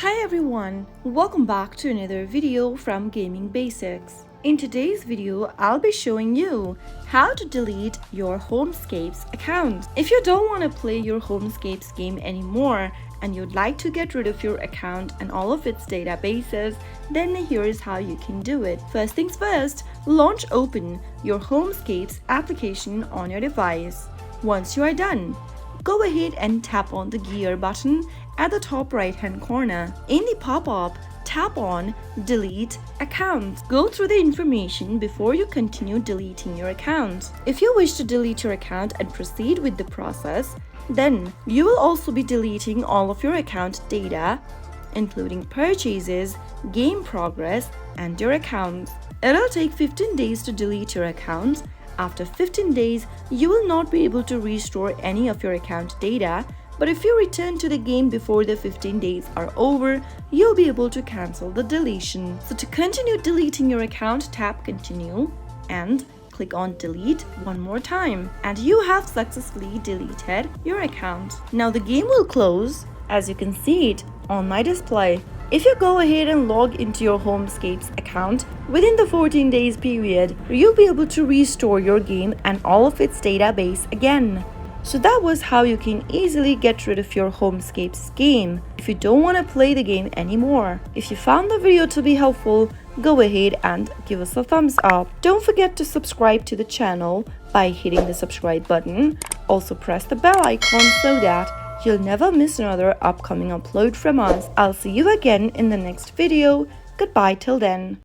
Hi everyone, welcome back to another video from Gaming Basics. In today's video, I'll be showing you how to delete your Homescapes account. If you don't want to play your Homescapes game anymore and you'd like to get rid of your account and all of its databases, then here's how you can do it. First things first, open your Homescapes application on your device. Once you are done, go ahead and tap on the gear button at the top right hand corner. In the pop-up, tap on Delete Account. Go through the information before you continue deleting your account. If you wish to delete your account and proceed with the process, then you will also be deleting all of your account data, including purchases, game progress, and your accounts. It'll take 15 days to delete your account. After 15 days, you will not be able to restore any of your account data, but if you return to the game before the 15 days are over, you'll be able to cancel the deletion. So to continue deleting your account, tap Continue and click on Delete one more time, and you have successfully deleted your account. Now the game will close, as you can see it on my display. If you go ahead and log into your Homescapes account within the 14 days period, you'll be able to restore your game and all of its database again. So that was how you can easily get rid of your Homescapes game if you don't want to play the game anymore. If you found the video to be helpful, go ahead and give us a thumbs up. Don't forget to subscribe to the channel by hitting the subscribe button. Also press the bell icon so that you'll never miss another upcoming upload from us. I'll see you again in the next video. Goodbye till then.